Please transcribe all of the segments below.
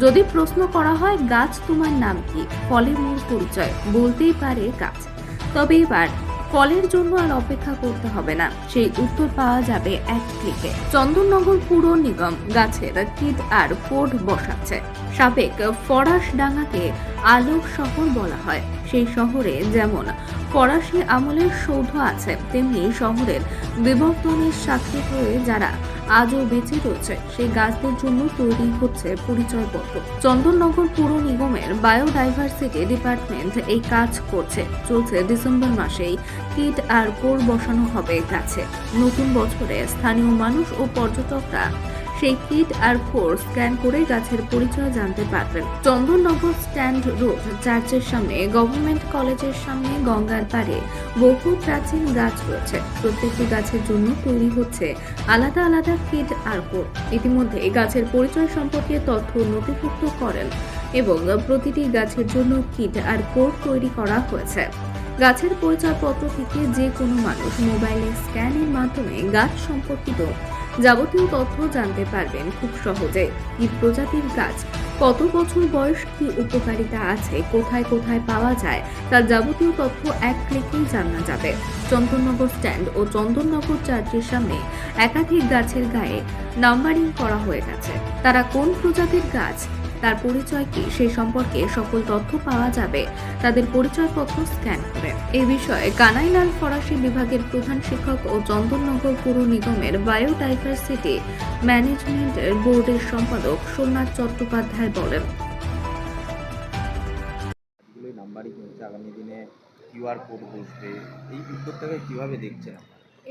যদি প্রশ্ন করা হয় গাছ তোমার নাম কি, ফলের মূল পরিচয় বলতেই পারে গাছ। তবে এবার ফলের জন্য আর অপেক্ষা করতে হবে না, সেই উত্তর পাওয়া যাবে এক ক্লিকে। চন্দননগর পুর নিগম গাছের কিট আর কোড বসাচ্ছে। সাবেক ফরাসডাঙ্গাকে আলোক শহর বলা হয়। সেই শহরে যেমন ফরাসি আমলের সৌধ আছে, তেমনি শহরের বিবর্তনের সাক্ষী হয়ে যারা আজও বেঁচে রয়েছে সেই গাছদের জন্য তৈরি হচ্ছে পরিচয়পত্র। চন্দননগর পুর নিগমের বায়োডাইভার্সিটি ডিপার্টমেন্ট এই কাজ করছে। চলছে ডিসেম্বর মাসেই কিট আর কোর বসানো হবে গাছে। নতুন বছরে স্থানীয় মানুষ ও পর্যটকরা সেই কিট আর কোর স্ক্যান করে গাছের পরিচয় জানতে পারবেন। চন্দননগর স্ট্যান্ড রোড চার্চের সামনে, গভর্নমেন্ট কলেজের সামনে, গঙ্গার পাড়ে বহু প্রাচীন গাছ রয়েছে। প্রত্যেকটি গাছের জন্য তৈরি হচ্ছে আলাদা আলাদা কিট আর কোর। ইতিমধ্যে গাছের পরিচয় সম্পর্কে তথ্য নথিভুক্ত করেন এবং প্রতিটি গাছের জন্য কিট আর কোর তৈরি করা হয়েছে। গাছের পরিচয়পত্র থেকে যে কোনো মানুষ মোবাইলে স্ক্যানের মাধ্যমে গাছ সম্পর্কিত যাবতীয় তথ্য জানতে পারবেন খুব সহজে। কি প্রজাতির গাছ, কত বছর বয়স, কি উপকারিতা আছে, কোথায় কোথায় পাওয়া যায়, তার যাবতীয় তথ্য এক ক্লিকেই জানা যাবে। চন্দননগর স্ট্যান্ড ও চন্দননগর চার্চের সামনে একাধিক গাছের গায়ে নাম্বারিং করা হয়ে গেছে। তারা কোন প্রজাতির গাছ, তার পরিচয় কি, সেই সম্পর্কে সকল তথ্য পাওয়া যাবে তাদের পরিচয়পত্র স্ক্যান করে। এই বিষয়ে কানাইলাল ফরাসি বিভাগের প্রধান শিক্ষক ও চন্দননগর পুর নিগমের বায়োডাইভার্সিটি ম্যানেজমেন্ট বোর্ডের সম্পাদক সোমনাথ চট্টোপাধ্যায় বলেন, নাম্বারিং হচ্ছে, আগামী দিনে কিউআর কোড বসবে, এই উদ্যোগটাকে কিভাবে দেখছেন?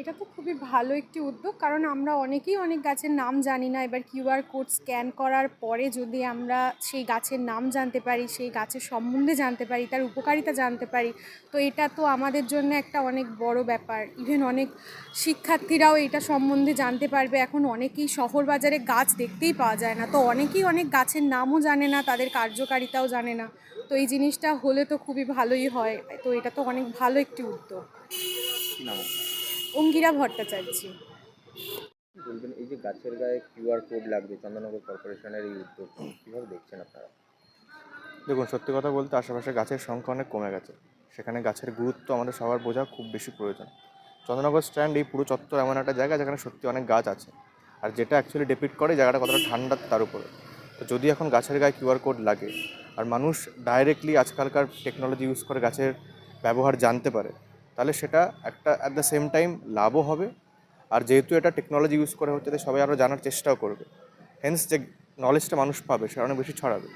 এটা তো খুবই ভালো একটি উদ্যোগ, কারণ আমরা অনেকেই অনেক গাছের নাম জানি না। এবার কিউআর কোড স্ক্যান করার পরে যদি আমরা সেই গাছের নাম জানতে পারি, সেই গাছের সম্বন্ধে জানতে পারি, তার উপকারিতা জানতে পারি, তো এটা তো আমাদের জন্য একটা অনেক বড় ব্যাপার। ইভেন অনেক শিক্ষার্থীরাও এটা সম্বন্ধে জানতে পারবে। এখন অনেকেই শহর বাজারে গাছ দেখতেই পাওয়া যায় না, তো অনেকেই অনেক গাছের নামও জানে না, তাদের কার্যকারিতাও জানে না। তো এই জিনিসটা হলে তো খুবই ভালোই হয়। তো এটা তো অনেক ভালো একটি উদ্যোগ। কি নাম আপনার? অঙ্গিরা ভট্টাচার্য। কি বলবেন, এই যে গাছের গায়ে কিউআর কোড লাগবে, চন্দননগর কর্পোরেশনের এই উদ্যোগ কীভাবে দেখছেন আপনারা? দেখুন, সত্যি কথা বলতে আশেপাশে গাছের সংখ্যা অনেক কমে গেছে। সেখানে গাছের গুরুত্ব আমাদের সবার বোঝা খুব বেশি প্রয়োজন। চন্দননগর স্ট্যান্ড এই পুরো চত্বর এমন একটা জায়গা যেখানে সত্যি অনেক গাছ আছে, আর যেটা অ্যাকচুয়ালি ডিপিক্ট করে জায়গাটা কতটা ঠান্ডা তার উপরে। তো যদি এখন গাছের গায়ে কিউআর কোড লাগে আর মানুষ ডাইরেক্টলি আজকালকার টেকনোলজি ইউজ করে গাছের ব্যবহার জানতে পারে, তাহলে সেটা একটা অ্যাট দ্য সেম টাইম লাভও হবে। আর যেহেতু এটা টেকনোলজি ইউজ করে হচ্ছে, তাই সবাই আরও জানার চেষ্টাও করবে। হেন্স যে নলেজটা মানুষ পাবে সেটা অনেক বেশি ছড়াবে।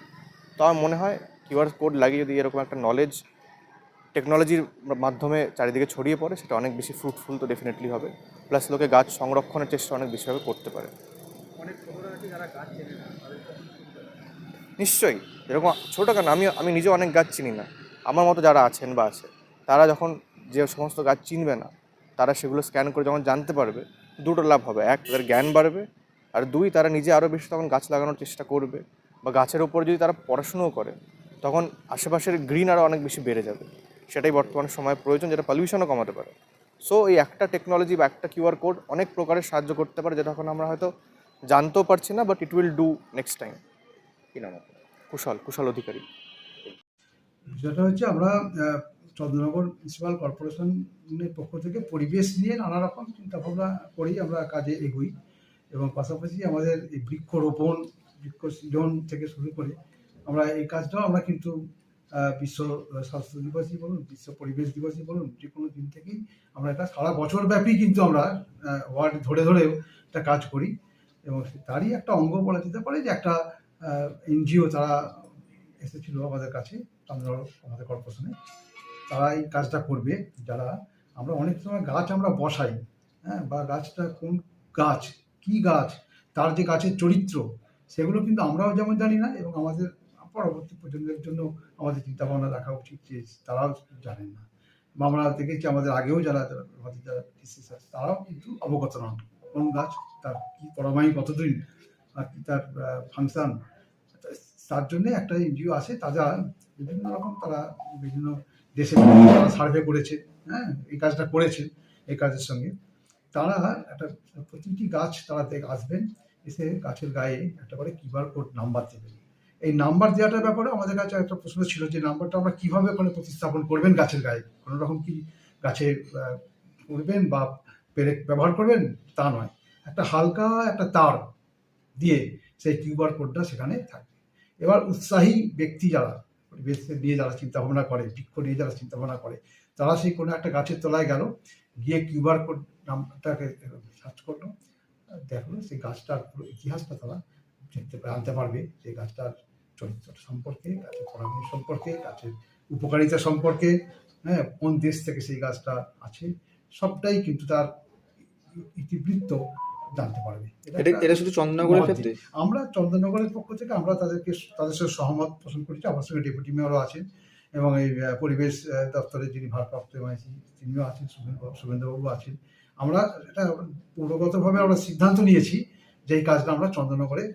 তো আমার মনে হয় কিউআর কোড লাগিয়ে যদি এরকম একটা নলেজ টেকনোলজির মাধ্যমে চারিদিকে ছড়িয়ে পড়ে, সেটা অনেক বেশি ফ্রুটফুল তো ডেফিনেটলি হবে। প্লাস লোকে গাছ সংরক্ষণের চেষ্টা অনেক বেশিভাবে করতে পারে। নিশ্চয়ই, এরকম ছোটো কেন, আমি নিজেও অনেক গাছ চিনি না। আমার মতো যারা আছেন বা আছে, তারা যখন যে সমস্ত গাছ চিনবে না, তারা সেগুলো স্ক্যান করে যখন জানতে পারবে, দুটো লাভ হবে। এক, তাদের জ্ঞান বাড়বে, আর দুই, তারা নিজে আরও বেশি তখন গাছ লাগানোর চেষ্টা করবে। বা গাছের ওপর যদি তারা পড়াশুনোও করে, তখন আশেপাশের গ্রিন আরও অনেক বেশি বেড়ে যাবে। সেটাই বর্তমান সময়ে প্রয়োজন, যেটা পলিউশনও কমাতে পারে। সো এই একটা টেকনোলজি বা একটা কিউআর কোড অনেক প্রকারের সাহায্য করতে পারে, যেটা এখন আমরা হয়তো জানতেও পারছি না, but it will do next time. কি নাম আপনার? কুশল অধিকারী। যেটা হচ্ছে আমরা চন্দ্রনগর মিউনিসিপ্যাল কর্পোরেশনের পক্ষ থেকে পরিবেশ নিয়ে নানা রকম চিন্তাভাবনা করেই আমরা কাজে এগোই, এবং পাশাপাশি আমাদের এই বৃক্ষরোপণ, বৃক্ষ সৃজন থেকে শুরু করে আমরা এই কাজটাও আমরা কিন্তু বিশ্ব স্বাস্থ্য দিবসই বলুন, বিশ্ব পরিবেশ দিবসই বলুন, যে কোনো দিন থেকেই আমরা এটা সারা বছর ব্যাপী কিন্তু আমরা ওয়ার্ড ধরে ধরেও একটা কাজ করি। এবং তারই একটা অঙ্গ বলা যেতে পারে যে একটা এনজিও তারা এসেছিল আমাদের কাছে, আমাদের কর্পোরেশনে। তারা এই কাজটা করবে, যারা আমরা অনেক সময় গাছ আমরা বসাই, হ্যাঁ, বা গাছটা কোন গাছ, কি গাছ, তার যে গাছের চরিত্র, সেগুলো কিন্তু আমরাও যেমন জানি না, এবং আমাদের পরবর্তী প্রজন্মের জন্য আমাদের চিন্তাভাবনা রাখা উচিত যে তারাও জানেন না। বা আমরা দেখেছি আমাদের আগেও আমাদের যারা তারাও কিন্তু অবগত নন কোন গাছ, তার কি পরমায়ু কতদিন, আর কি তার ফাংশন। তার জন্য একটা এনজিও আছে, তারা বিভিন্ন রকম, তারা বিভিন্ন দেশে তারা সার্ভে করেছে, হ্যাঁ, এই কাজটা করেছে। এই কাজের সঙ্গে তারা একটা প্রতিটি গাছ তারা আসবেন, এসে গাছের গায়ে একটা করে কিউআর কোড নাম্বার দেবেন, এই নাম্বার দেওয়াটার ব্যাপারে আমাদের কাছে একটা প্রশ্ন ছিল যে নাম্বারটা আমরা কীভাবে ওখানে প্রতিস্থাপন করবেন গাছের গায়ে, কোনো রকম কি গাছে করবেন বা পেরেক ব্যবহার করবেন তা নয়, একটা হালকা একটা তার দিয়ে সেই কিউআর কোডটা সেখানে থাকবে। এবার উৎসাহী ব্যক্তি যারা পরিবেশ নিয়ে যারা চিন্তাভাবনা করে, বৃক্ষ নিয়ে যারা চিন্তাভাবনা করে, তারা সেই কোনো একটা গাছের তলায় গেল, গিয়ে কিউআর কোড নামটাকে সার্চ করলো, দেখলো সেই গাছটার পুরো ইতিহাসটা তারা জানতে পারবে, সেই গাছটার চরিত্র সম্পর্কে, গাছের পরামর্শ সম্পর্কে, গাছের উপকারিতা সম্পর্কে, হ্যাঁ, কোন দেশ থেকে সেই গাছটা আছে, সবটাই কিন্তু তার ইতিবৃত্ত জানতে পারবে। এটা শুধু চন্দননগরের ক্ষেত্রে? আমরা চন্দননগরের পক্ষ থেকে আমরা তাদের সাথে সহমত পোষণ করেছি। আমার সঙ্গে ডেপুটি মেয়রও আছেন এবং এই পরিবেশ দপ্তরের যিনি ভারপ্রাপ্ত এমআইসি তিনিও আছেন, শুভেন্দুবাবু আছেন। আমরা এটা পৌরগতভাবে আমরা সিদ্ধান্ত নিয়েছি যে এই কাজটা আমরা চন্দননগরে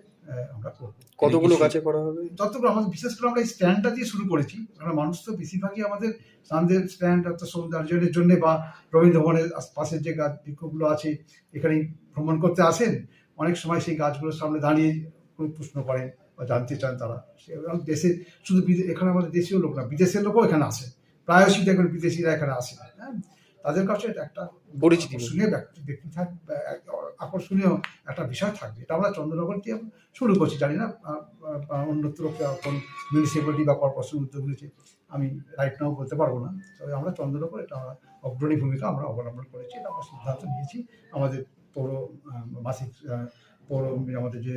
আমরা করবো। কতগুলো গাছে করা হবে? ততগুলো আমাদের, বিশেষ করে আমরা এই স্ট্যান্ডটা দিয়ে শুরু করেছি, কারণ মানুষ তো বেশিরভাগই আমাদের সামনের স্ট্যান্ড অর্থাৎ সৌন্দর্যের জন্য বা রবীন্দ্র ভবনের পাশের যে গাছ বৃক্ষগুলো আছে এখানে ভ্রমণ করতে আসেন, অনেক সময় সেই গাছগুলোর সামনে দাঁড়িয়ে কোনো প্রশ্ন করেন বা জানতে চান তারা। দেশে শুধু এখানে আমাদের দেশীয় লোক না, বিদেশের লোকও এখানে আসে, প্রায়শই দেখবেন বিদেশিরা এখানে আসে। হ্যাঁ, তাদের কাছে একটা পরিচিতি ব্যক্তি থাকবে, আকর্ষণীয় একটা বিষয় থাকবে। এটা আমরা চন্দ্রনগর দিয়ে শুরু করছি, জানি না অন্যত্র কোন মিউনিসিপ্যালিটি বা কর্পোরেশন উদ্যোগ নিয়েছে, আমি রাইট নাও বলতে পারবো না। তবে আমরা চন্দ্রনগর এটা অগ্রণী ভূমিকা আমরা অবলম্বন করেছি, এটা আমরা সিদ্ধান্ত নিয়েছি। আমাদের পৌর মাসিক পৌর আমাদের যে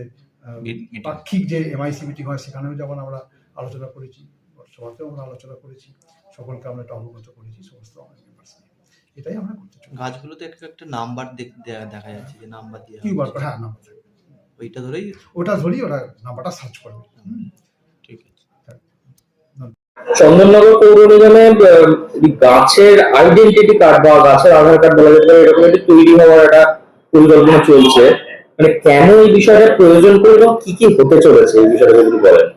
পাক্ষিক যে এমআইসি মিটিং হয় সেখানেও যেমন আমরা আলোচনা করেছি, সভাতেও আমরা আলোচনা করেছি, সকলকে আমরা এটা অবগত করেছি, সমস্ত আমাদের মেম্বার্স নিয়ে। এটাই আমরা করতে চাই। গাছগুলোতে একটা নাম্বার দেখা যাচ্ছে, যে নাম্বার দিয়ে কিউআর কোড, হ্যাঁ নাম্বার, ওটা ধরেই ওরা নাম্বারটা সার্চ করবে। ঠিক আছে। চন্দননগর পৌর নিগমে গাছের আইডেন্টিটি কার্ড বা গাছের আধার কার্ড বলা যেতে পারে, এরকম একটি তৈরি হওয়ার একটা পরিকল্পনা চলছে, মানে কেন এই বিষয়টা প্রয়োজন করে এবং কি কি হতে চলেছে এই বিষয়টা যদি বলেন।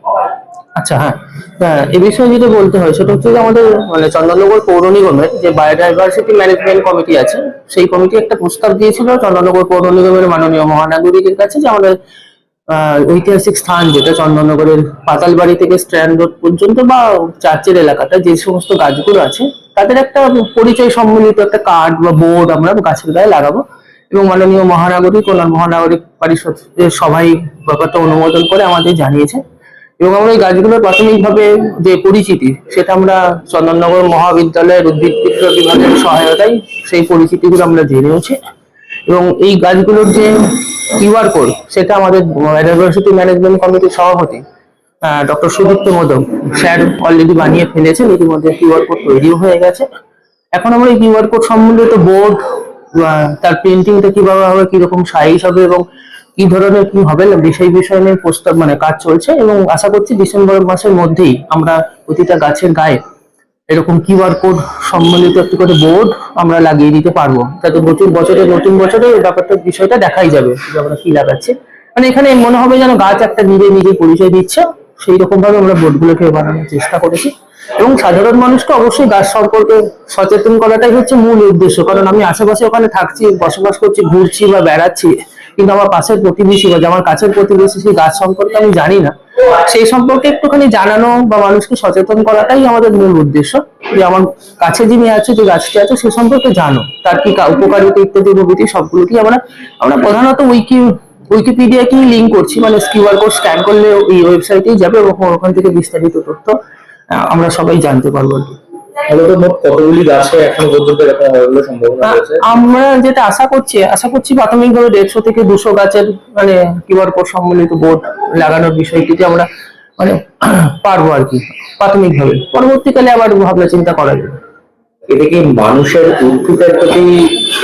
আচ্ছা, হ্যাঁ, এই বিষয়ে যেটা বলতে হয় সেটা হচ্ছে যে আমাদের মানে চন্দননগর পৌর নিগমের যে বায়োডাইভার্সিটি ম্যানেজমেন্ট কমিটি আছে, সেই কমিটি একটা প্রস্তাব দিয়েছিল চন্দননগর পৌর নিগমের মাননীয় মহানাগরিকের কাছে, যে আমাদের ঐতিহাসিক স্থান যেটা চন্দননগরের পাতালবাড়ি থেকে স্ট্র্যান্ড রোড পর্যন্ত বা চার্চের এলাকাটা যে সমস্ত গাছগুলো আছে তাদের একটা পরিচয় সম্বলিত একটা কার্ড বা বোর্ড আমরা গাছের গায়ে লাগাবো, এবং মাননীয় মহানাগরিক ও মহানাগরিক পরিষদের সবাই ব্যাপারটা অনুমোদন করে আমাদের জানিয়েছে। এবং আমরা এই গাছগুলোর প্রাথমিকভাবে যে পরিচিতি সেটা আমরা চন্দননগর মহাবিদ্যালয়ের উদ্ভিদবিদ্যা বিভাগের সহায়তায় সেই পরিচিতিগুলো আমরা জেনেওছি, এবং এই গাছগুলোর যে কিউআর কোড সেটা আমাদের বায়োডাইভার্সিটি ম্যানেজমেন্ট কমিটির সভাপতি doctor Sudipta modak sir already বানিয়ে ফেলেছেন, ইতিমধ্যে কিউআর কোড তৈরিও হয়ে গেছে। এখন আমরা এই কিউআর কোড সম্বন্ধিত বোর্ড, তার প্রিন্টিংটা কিভাবে হবে, কিরকম সাইজ হবে এবং কি ধরনের কি হবে সেই বিষয় নিয়ে প্রস্তাব মানে কাজ চলছে, এবং আশা করছি ডিসেম্বর মাসের মধ্যেই আমরা প্রতিটা গাছের গায়ে এরকম কিউআর কোড সম্বলিত একটি করে বোর্ড আমরা লাগিয়ে দিতে পারবো, যাতে নতুন বছরে এই ব্যাপারটা বিষয়টা দেখাই যাবে যে আমরা কি লাগাচ্ছি। মানে এখানে মনে হবে যেন গাছ একটা নিজে পরিচয় দিচ্ছে, সেই রকম ভাবে আমরা বোর্ডগুলোকে বানানোর চেষ্টা করেছি। এবং সাধারণ মানুষকে অবশ্যই গাছ সম্পর্কে সচেতন করাটাই হচ্ছে মূল উদ্দেশ্য, কারণ আমি আশেপাশে ওখানে থাকছি, বসবাস করছি, ঘুরছি বা বেড়াচ্ছি, কিন্তু আমার পাশের প্রতিবেশী বা আমার কাছের প্রতিবেশী সেই গাছ সম্পর্কে আমি জানি না, সেই সম্পর্কে একটুখানি জানানো বা মানুষকে সচেতন করাটাই আমাদের মূল উদ্দেশ্য, যে আমার কাছে যিনি আছে, যে গাছটি আছে সে সম্পর্কে জানো, তার কি উপকারিতা ইত্যাদি প্রভৃতি সবগুলোকেই আমরা প্রধানত উইকিপিডিয়াকেই লিঙ্ক করছি, মানে কিউআর কোড স্ক্যান করলে এই ওয়েবসাইটেই যাবে এবং ওখান থেকে বিস্তারিত তথ্য আমরা সবাই জানতে পারবো। কতগুলি গাছে এখন পর্যন্ত এরকম হওয়ার সম্ভাবনা রয়েছে? আমরা যেটা আশা করছি প্রাথমিকভাবে 150 থেকে 200 গাছের মানে কিউআর কোড সম্বলিত বোর্ড লাগানোর বিষয়টিতে আমরা মানে পারবো আর কি প্রাথমিকভাবে, পরবর্তীকালে আবার ভাবনা চিন্তা করা যাবে। এটা কি মানুষের উদ্ভিদের প্রতি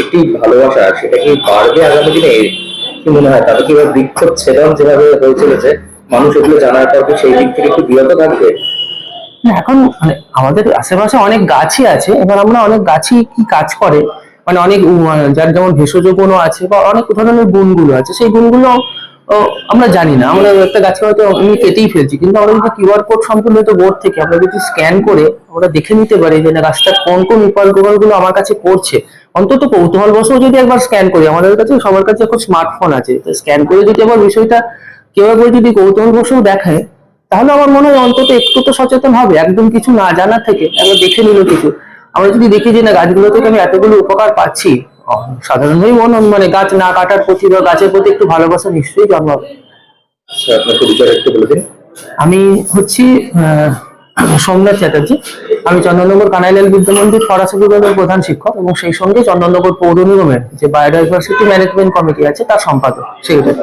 একটি ভালোবাসা, সেটা কি বাড়বে আগামী দিনে? কি মনে হয় তাদের কি বৃক্ষচ্ছেদন যেভাবে হয়ে চলেছে, মানুষ এগুলো জানার পর কি সেই দিক থেকে একটু বিরত থাকবে? না, এখন মানে আমাদের আশেপাশে অনেক গাছই আছে, এবার আমরা অনেক গাছই কি কাজ করে, মানে অনেক যার যেমন ভেষজ গুণও আছে বা অনেক ধরনের গুণগুলো আছে, সেই গুণগুলো আমরা জানি না। আমরা একটা গাছকে হয়তো এমনি কেটেই ফেলছি, কিন্তু আমরা যদি কিউআর কোড সম্পূর্ণ বোর্ড থেকে আমরা যদি স্ক্যান করে আমরা দেখে নিতে পারি যে না গাছটার কোন উপকারগুলো আমার কাছে করছে, অন্তত কৌতূহল বসেও যদি একবার স্ক্যান করি, আমাদের কাছে সবার কাছে এখন স্মার্টফোন আছে, তো স্ক্যান করে যদি আবার বিষয়টা কেউ একবার যদি কৌতূহল বসেও দেখায়, তাহলে আমার মনে হয় অন্তত একটু তো সচেতন হবে, একদম কিছু না জানা থেকে একবার দেখে নিল কিছু। আমরা যদি দেখি যে না গাছগুলো থেকে আমি এতগুলো উপকার পাচ্ছি, সাধারণভাবেই মানে গাছ না কাটার প্রতি বা গাছের প্রতি একটু ভালোবাসা নিশ্চয়ই জন্মাবে। আচ্ছা, আপনার পরিচয় একটু বলে দিন। আমি হচ্ছি সোমনাথ চ্যাটার্জি। আমি চন্দননগর কানাইলাল বিদ্যামন্দির ফরাসি বিভাগের প্রধান শিক্ষক এবং সেই সঙ্গে চন্দননগর পৌর নিগমের যে বায়োডাইভার্সিটি ম্যানেজমেন্ট কমিটি আছে তার সম্পাদক, সেক্রেটারি।